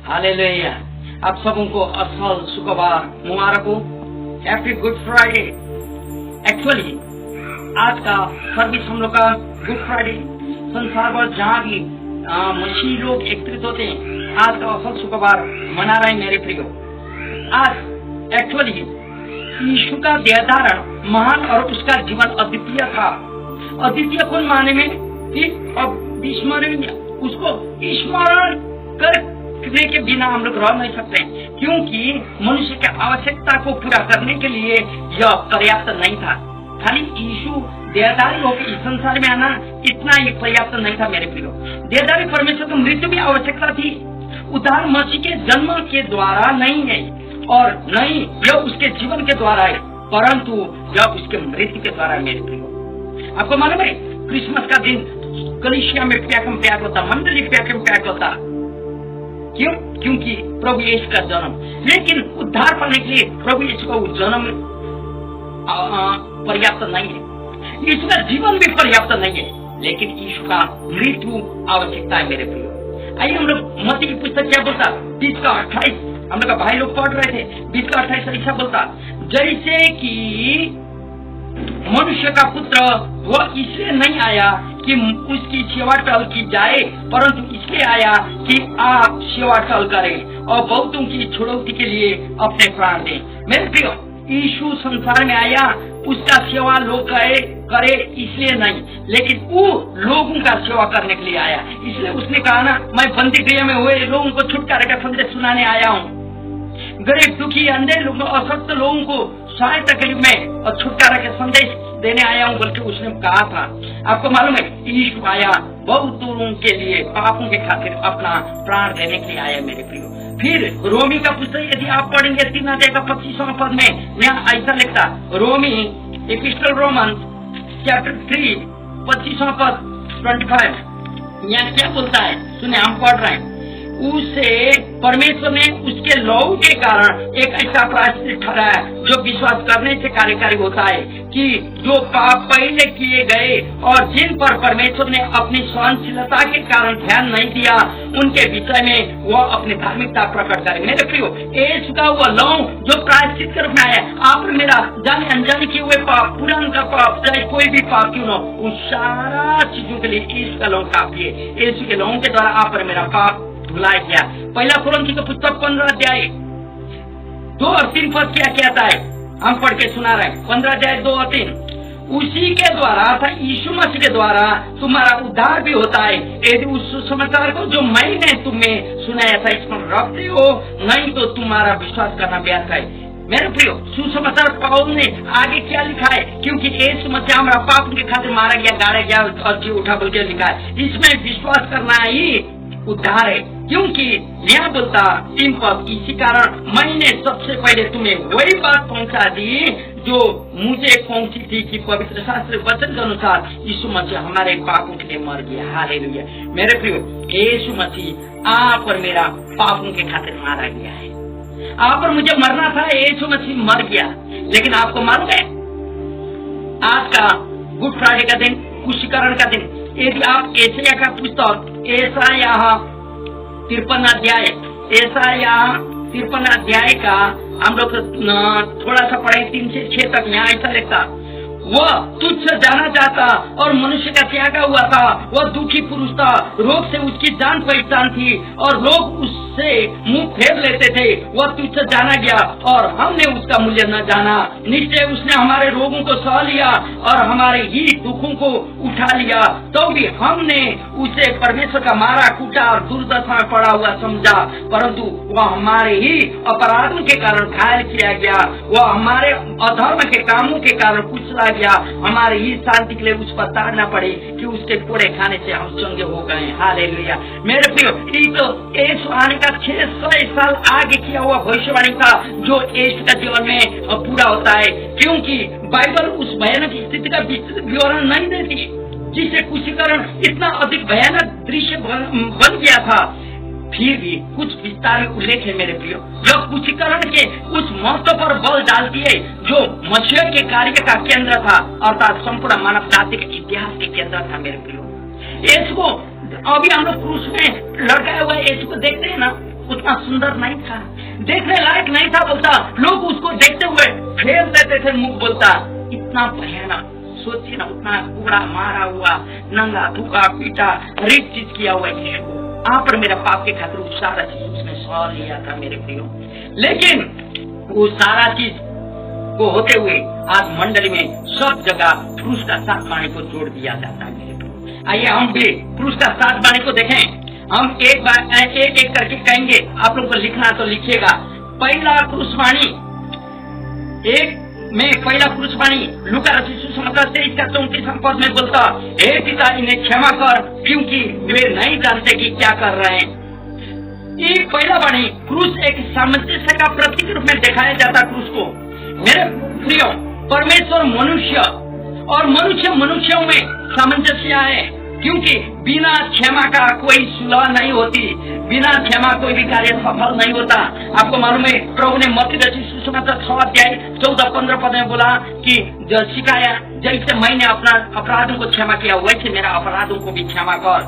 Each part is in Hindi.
हालेलुया। आप सबको असल शुक्रवार मुबारक हो। Happy good Friday. एक्चुअली आज का सर्विस हम लोग का गुड फ्राइडे संसार भर जहाँ भी मसीही लोग एकत्रित होते हैं, आज का असल शुक्रवार मना रहे हैं मेरे प्रियो। आज एक्चुअली यीशु का देहधारण महान और उसका जीवन अद्वितीय था। अद्वितीय कौन माने में कि विस्मरणीय, उसको स्मरण करने के बिना हम लोग रह नहीं सकते, क्योंकि मनुष्य की आवश्यकता को पूरा करने के लिए यह पर्याप्त नहीं था। खाली यीशु देहधारी होकर इस संसार में आना इतना ही पर्याप्त नहीं था मेरे प्रियो। देहधारी परमेश्वर को मृत्यु की आवश्यकता थी। उद्धार मसीह के जन्म के द्वारा नहीं है और नहीं यह उसके जीवन के द्वारा है, परंतु यह उसके मृत्यु के द्वारा है मेरे प्रियो। आपको मालूम है क्रिसमस का दिन कलीसिया में प्याकम पैक होता, मंडली प्याकम पैक होता। क्यों? क्योंकि प्रभु यीशु का जन्म। लेकिन उद्धार पाने के लिए प्रभु यीशु का जन्म पर्याप्त नहीं है, यीशु का जीवन भी पर्याप्त नहीं है, लेकिन यीशु का मृत्यु आवश्यकता है मेरे प्रियो। आइए हम लोग मत्ती की पुस्तक क्या बोलता 20 का 28 हम लोग का भाई लोग पढ़ रहे थे। 20 का 28 ऐसा बोलता, जैसे कि मनुष्य का पुत्र वह इसलिए नहीं आया कि उसकी सेवा टहल की जाए, परंतु इसलिए आया कि आप सेवा टहल करें और बहुतों की छुड़ौती के लिए अपने प्राण दें। मेरे प्रियो, यीशु संसार में आया उसका सेवा लोग करे इसलिए नहीं, लेकिन वो लोगों का सेवा करने के लिए आया। इसलिए उसने कहा ना, मैं बंदी गृह में हुए लोगों को छुटकारे का संदेश सुनाने आया हूँ, गरीब दुखी अंधे लोगों असक्त लोगों को सहायता के लिए मैं और छुटकारा के संदेश देने आया हूँ, बल्कि उसने कहा था। आपको मालूम है यीशु आया बहुतों के लिए पापों के खातिर अपना प्राण देने के लिए आया मेरे प्रियो। फिर रोमी का पुस्तक यदि आप पढ़ेंगे 3 अध्याय का 25वां पद में यहाँ ऐसा लिखता, रोमी एपिस्टल रोमन चैप्टर 3 25वां पद 25 यहाँ क्या बोलता है सुने, हम पढ़ रहे हैं। उसे परमेश्वर ने उसके लहू के कारण एक ऐसा प्रायश्चित ठहराया जो विश्वास करने से कार्यकारी होता है, कि जो पाप पहले किए गए और जिन पर परमेश्वर ने अपनी सहनशीलता के कारण ध्यान नहीं दिया, उनके विषय में वह अपनी धार्मिकता प्रकट करे। मेरे प्रियो, यीशु का वह लहू जो प्रायश्चित के रूप में आया, आप मेरा जाने अनजाने किए हुए पाप, पुरान का पाप, चाहे कोई भी पाप क्यों न, उन सारा चीजों के लिए यीशु का लहू काफी है। यीशु के लहू के द्वारा आप मेरा पाप भुलाया गया। पहला कुरिन्थियों का पुस्तक 15 अध्याय 2 और 3 पद क्या कहता है, हम पढ़ के सुना रहे हैं। 15 अध्याय 2 और 3, उसी के द्वारा था यीशु मसीह के द्वारा तुम्हारा उद्धार भी होता है, यदि उस सुसमाचार को जो मैंने तुम्हें सुनाया था इसमें रखते हो, नहीं तो तुम्हारा विश्वास करना व्यर्थ है। मेरे प्रियो, सुसमाचार पौल ने आगे क्या लिखा है, क्योंकि यीशु मसीह हमारा पाप के खातिर मारा गया, गाड़ा गया और जी उठा बोल के लिखा है, इसमें विश्वास करना ही उद्धार है। क्योंकि यहाँ बोलता 3 पद, इसी कारण मैंने सबसे पहले तुम्हें वही बात पहुंचा दी जो मुझे पहुंची थी, कि पवित्र शास्त्र वचन के अनुसार यीशु मसीह हमारे पापों के लिए मर गया। हालेलुया। मेरे प्रियो, यीशु मसीह आप और मेरा पापों के खातिर मारा गया है। आप और मुझे मरना था, यीशु मसीह मर गया। लेकिन आपको मालूम है आज का गुड फ्राइडे का दिन, खुशीकरण का दिन, यदि आप एशिया का पुस्तक एसायाह 53 अध्याय, एसायाह 53 अध्याय का हम लोग थोड़ा सा पढ़े 3 से 6 तक, यहाँ ऐसा लिखता, वह तुझसे जाना चाहता और मनुष्य का त्यागा हुआ था, वह दुखी पुरुष था, रोग से उसकी जान पहचान थी और लोग उससे मुंह फेर लेते थे। वह तुझसे जाना गया और हमने उसका मूल्य न जाना। निश्चय उसने हमारे रोगों को सह लिया और हमारे ही दुखों को उठा लिया, तो भी हमने उसे परमेश्वर का मारा कूटा और दुर्दशा में पड़ा हुआ समझा, परंतु वह हमारे ही अपराधों के कारण घायल किया गया, वह हमारे अधर्म के कामों के कारण कुचला गया, हमारे ही शांति के लिए उस पर ताड़ना पड़ी कि उसके कोड़े खाने से हम चंगे हो गए। हालेलुया। मेरे प्रियो, ये तो यीशु आने का 600 साल आगे किया हुआ भविष्यवाणी था, जो यीशु का जीवन में पूरा होता है, क्योंकि बाइबल उस भयानक स्थिति का विवरण नहीं देती जिससे खुशीकरण इतना अधिक भयानक दृश्य बन गया था। फिर भी कुछ विस्तार में उल्लेख है मेरे प्रियो, जो खुशीकरण के उस महत्व पर बल डालती है जो मसीह के कार्य का केंद्र था, अर्थात संपूर्ण मानव जाति के इतिहास के केंद्र था मेरे प्रियो। यीशु को अभी हम लोग क्रूस में लटकाया हुआ यीशु को देखते हैं ना, वो उतना सुंदर नहीं था, देखने लायक नहीं था बोलता। लोग उसको देखते हुए फेर देते थे मुख बोलता। इतना भयानक, सोचिए ना, उतना कूड़ा मारा हुआ, नंगा धूका पीटा, हर एक चीज किया हुआ यीशु को। आप पर मेरा पाप के खातिर वो सारा चीज उसने सह लिया था मेरे प्रियो। लेकिन वो सारा चीज को होते हुए आज मंडली में सब जगह क्रूस का साथ बाणी को जोड़ दिया जाता है मेरे प्रियो। आइए हम भी क्रूस का साथ बाणी को देखें। हम एक बार एक करके कहेंगे, आप लोग को लिखना तो लिखिएगा। पहला क्रूस बाणी, एक में पहला क्रूस बाणी लूका रचित सुसमाचार 23:34 पद में बोलता, हे पिता इन्हें क्षमा कर क्योंकि वे नहीं जानते कि क्या कर रहे हैं। ये पहला बाणी क्रूस एक सामंजस्य का प्रतीक रूप में दिखाया जाता क्रूस को। मेरे प्रियो, परमेश्वर मनुष्य और मनुष्य मनुष्यों में सामंजस्य है, क्योंकि बिना क्षमा का कोई सुलह नहीं होती, बिना क्षमा कोई भी कार्य सफल नहीं होता। आपको मालूम है, प्रभु ने मत्ती रचित सुसमाचार 6:14-15 पद में बोला कि जो सिखाया, जैसे मैंने अपना अपराधों को क्षमा किया वैसे मेरा अपराधों को भी क्षमा कर।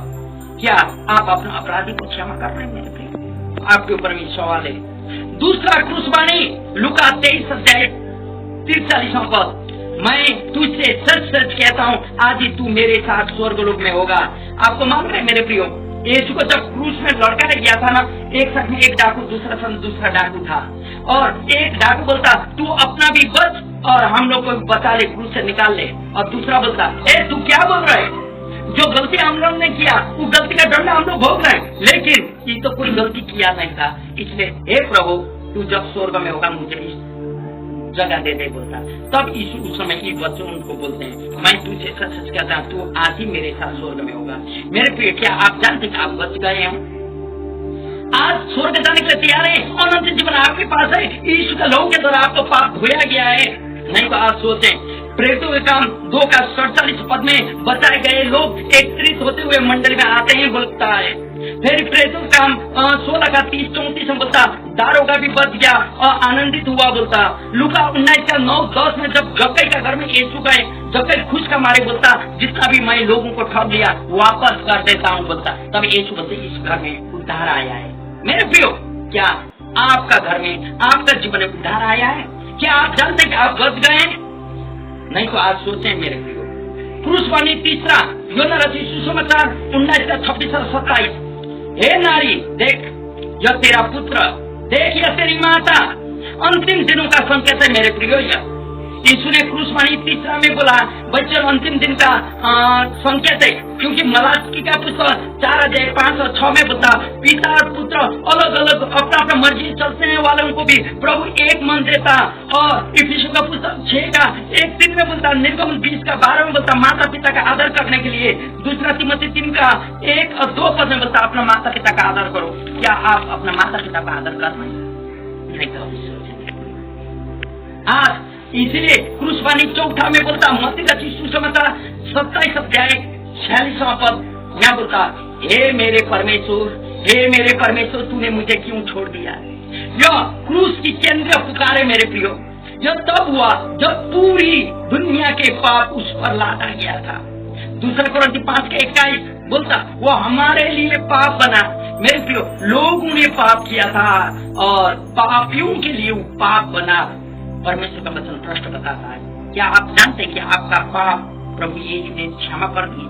क्या आप अपना अपराधी को क्षमा कर रहे हैं मेरे प्रिय? आपके ऊपर भी सवाल है। दूसरा क्रूस बाणी लूका 23:43 पद, मैं तुझसे सच सच कहता हूँ आज ही तू मेरे साथ स्वर्गलोक में होगा। आपको मालूम है मेरे प्रियो, यीशु को जब क्रूस में लटकाया गया था ना, एक साथ में एक डाकू दूसरा डाकू था, और एक डाकू बोलता तू अपना भी बच और हम लोग को बचा ले, क्रूस से निकाल ले। और दूसरा बोलता, ए तू क्या बोल रहा है, जो गलती हम लोग ने किया वो गलती का दंड हम लोग भोग रहे हैं, लेकिन ये तो कोई गलती किया नहीं था, इसलिए हे प्रभु तू जब स्वर्ग में होगा मुझे इस जगह दे दे बोलता। तब यीशु उस समय ये बच्चों उनको बोलते हैं, मैं तुझे सच सच कहता हूँ तू आज ही मेरे साथ स्वर्ग में होगा। मेरे प्रिय, क्या आप जानते हैं आप बच गए हैं? आज स्वर्ग जाने के लिए तैयार है, अनंत जीवन आपके पास है। यीशु का लहू के द्वारा आपको पाप धोया गया है। नहीं तो आज सोचें, प्रेरितों के काम 2:47 पद में बताए गए लोग एकत्रित होते हुए मंडली में आते हैं बोलता है। फिर प्रेरितों का काम 16:30-34 में बोलता, दारोगा भी बच गया और आनंदित हुआ बोलता। लूका 19:9-10 में जब जक्कई का घर में यीशु गए, जक्कई खुश का मारे बोलता, जितना भी मैं लोगों को ठग लिया वापस कर देता हूँ बोलता। तब यीशु बोलते, इस घर में उद्धार आया है। मेरे प्रियो, क्या आपका घर में, आपका जीवन में उद्धार आया है? क्या आप जानते हैं कि आप बच गए हैं? नहीं तो आज सोचें मेरे प्रियो। क्रूस बाणी तीसरा, योना रचित सुसमाचार 19:26-27, हे नारी देख यह तेरा पुत्र, देख यह तेरी माता। अंतिम दिनों का संकेत है मेरे प्रियो। यीशु ने क्रूस बाणी तीसरा में बोला बच्चों अंतिम दिन का संकेत है, क्योंकि मलाकी का पुस्तक 4:5 और 6 में बोलता, पिता और पुत्र अलग अलग अपना अपना मर्जी चलते हैं वालों को भी प्रभु एक मन देता। और इफिसियों का पुस्तक 6:1-3 में बोलता, निर्गमन 20:12 में बोलता, माता पिता का आदर करने के लिए। दूसरा तीमुथी 3:1 और 2 पद में बोलता, अपना माता पिता का आदर करो। क्या आप अपना माता पिता का आदर कर रहे हैं? नहीं तो आज इसीलिए क्रूस बाणी 4 में बोलता, मत्ती रचित सुसमाचार 27:46 पद यहाँ बोलता, हे मेरे परमेश्वर तूने मुझे क्यों छोड़ दिया? यह क्रूस की केंद्रीय पुकार है मेरे प्रियो। यह तब हुआ जब पूरी दुनिया के पाप उस पर लादा गया था। दूसरा कोरिन्थी 5:21 बोलता, वो हमारे लिए पाप बना। मेरे प्रियो, लोगों ने पाप किया था और पापियों के लिए वो पाप बना। परमेश्वर का वचन प्रश्न बताता है, क्या आप जानते हैं कि आपका पाप प्रभु यीशु ने क्षमा कर दिया?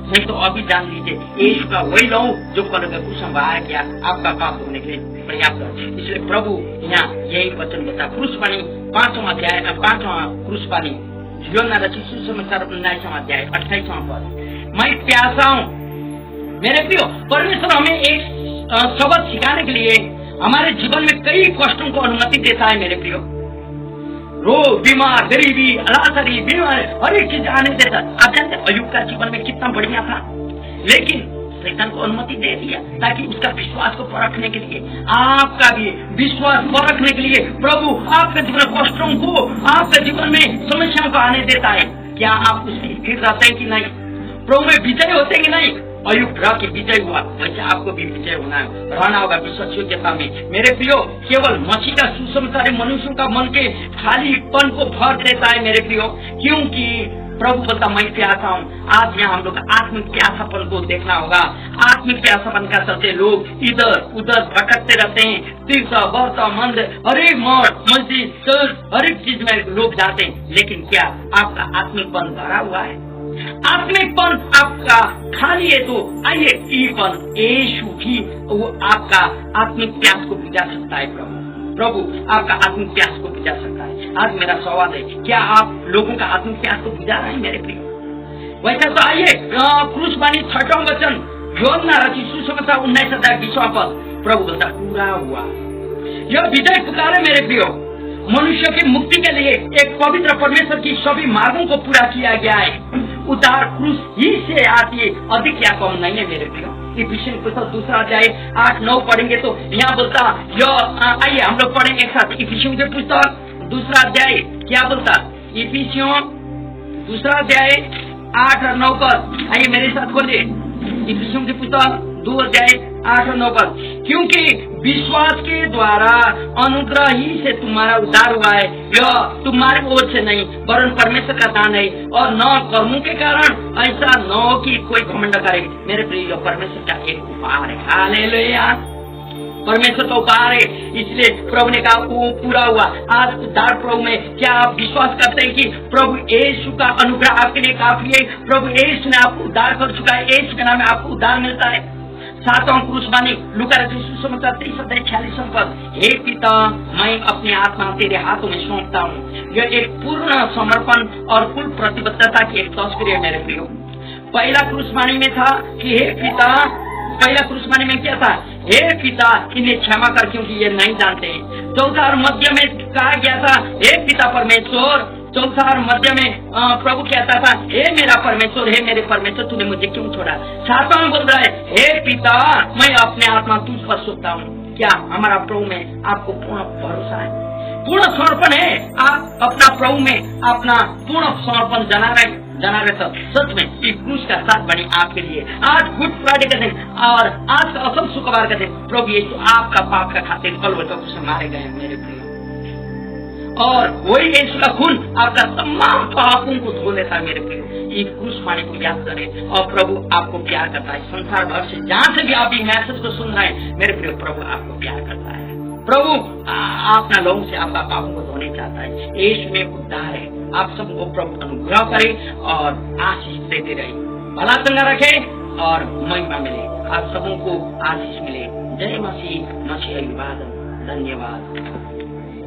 नहीं तो अभी जान लीजिए, यीशु का वही लहू जो कलवे को संभाला गया आपका पाप धोने के लिए पर्याप्त है। इसलिए प्रभु यहाँ यही वचन बता। क्रूस बाणी 5वां अध्याय 5वां क्रूस बाणी योना रचित सुसमाचार 19वां अध्याय 28वां पद, मैं प्यासा हूँ। मेरे प्रियो, परमेश्वर हमें एक सबक सिखाने के लिए हमारे जीवन में कई कष्टों को अनुमति देता है मेरे प्रियो। रोग, बीमार, गरीबी, अलासरी, बीमार, हर एक चीज आने देता। आप जानते अय्यूब का जीवन में कितना बढ़िया था, लेकिन शैतान को अनुमति दे दिया ताकि उसका विश्वास को परखने के लिए, आपका भी विश्वास परखने के लिए प्रभु आपके जीवन कष्टों को, आपके जीवन में समस्याओं को आने देता है। क्या आप उससे स्थिर रहते हैं कि नहीं? प्रभु में विजय होते कि नहीं? अय्यूब रह के विजय हुआ, वैसे आपको भी विजय होना है, रहना होगा विश्वास योग्यता में। मेरे प्रियो, केवल मसीह का सुसमाचार मनुष्यों का मन के खालीपन को भर देता है मेरे प्रियो, क्योंकि प्रभु बोलता मैं प्यासा हूँ। आज यहाँ हम लोग आत्मिक प्यासापन को देखना होगा। आत्मिक प्यासापन का चलते लोग इधर उधर भटकते रहते हैं। तीर्थ व्रत मंदिर हरेक मठ मस्जिद चर्च हरेक चीज में लोग जाते हैं, लेकिन क्या आपका आत्मिकपन भरा हुआ है? आत्मिकपन आपका खाली है तो आइए ईपन यीशु भी वो आपका आत्मिक प्यास को बुझा सकता है। प्रभु आपका आत्मिक प्यास को बुझा सकता है। आज मेरा सवाल है, क्या आप लोगों का आत्मिक प्यास को बुझा रहे हैं मेरे प्रिय? वैसा तो आइए क्रूसवाणी 6वां वचन यूहन्ना रचित सुसमाचार 19:20 पद। प्रभु बोलता पूरा हुआ। यह विजय पुकारे मेरे प्रियो। मनुष्य की मुक्ति के लिए एक पवित्र परमेश्वर की सभी मार्गों को पूरा किया गया है। उद्धार क्रूस ही से आती है, अधिक या कम नहीं है मेरे प्रियो। इफिसियन पुस्तक 2 अध्याय 8-9 पढ़ेंगे तो यहाँ बोलता, आइए हम लोग पढ़ेंगे एक साथ। इफिसियन के पुस्तक 2 अध्याय क्या बोलता? इफिसियन 2 अध्याय 8 और 9 पद। आइए मेरे साथ बोलिए। इफिसियन के पुस्तक 2 अध्याय 8 और 9 पद। क्योंकि विश्वास के द्वारा अनुग्रह ही से तुम्हारा उद्धार हुआ है, यह तुम्हारी ओर से नहीं वरन परमेश्वर का दान है, और न कर्मों के कारण, ऐसा न हो कि कोई घमंड करे। मेरे प्रिय, परमेश्वर का एक उपहार है। हालेलुया, परमेश्वर का उपहार है। इसलिए प्रभु ने कहा वो पूरा हुआ। आज उद्धार प्रभु में क्या आप विश्वास करते हैं कि प्रभु यीशु का अनुग्रह आपके लिए काफी है? प्रभु यीशु ने आपको उद्धार कर चुका है। यीशु के नाम में आपको उद्धार मिलता है। 7वां क्रूसवाणी लूका रचित सुसमाचार 23:46 पद। हे पिता, मैं अपनी आत्मा तेरे हाथों में सौंपता हूँ। यह एक पूर्ण समर्पण और कुल प्रतिबद्धता की एक तस्वीर है मेरे प्रियो। पहला क्रूसवाणी में था कि हे पिता, पहला क्रूसवाणी में क्या था? हे पिता, इन्हें क्षमा कर क्योंकि ये नहीं जानते हैं। चौथा और मध्य में कहा गया था हे पिता परमेश्वर। चौथा और मध्य में प्रभु कहता था हे मेरा परमेश्वर, हे मेरे परमेश्वर, तूने मुझे क्यों छोड़ा? 7वां में बोल रहा है हे पिता, मैं अपने आत्मा तुझ पर सौंपता हूँ। क्या हमारा प्रभु में आपको पूर्ण भरोसा है? पूर्ण समर्पण है? आप अपना प्रभु में अपना पूर्ण समर्पण जना रहे तो सच में इस क्रूस का साथ बनी आपके लिए। आज गुड फ्राइडे का दिन और आज का असल शुक्रवार का दिन प्रभु यीशु आपका पाप का खातिर कलवरी से मारे गए मेरे प्रिय, और वही यीशु का खून आपका तमाम पापों को धो लेता है मेरे प्रियो। ये क्रूसवाणी को याद करें और प्रभु आपको प्यार करता है। संसार भर से जहाँ से भी आप ये मैसेज को सुन रहे हैं मेरे प्रियो, प्रभु आपको प्यार करता है। प्रभु अपना लोगों से आपका पापों को धोने चाहता है। यीशु में उद्धार है। आप सबको प्रभु अनुग्रह करे और आशीष देते रहे, भला चंगा रखे और महिमा मिले। आप सबों को आशीष मिले। जय मसीह, मसीह अभिवादन। धन्यवाद।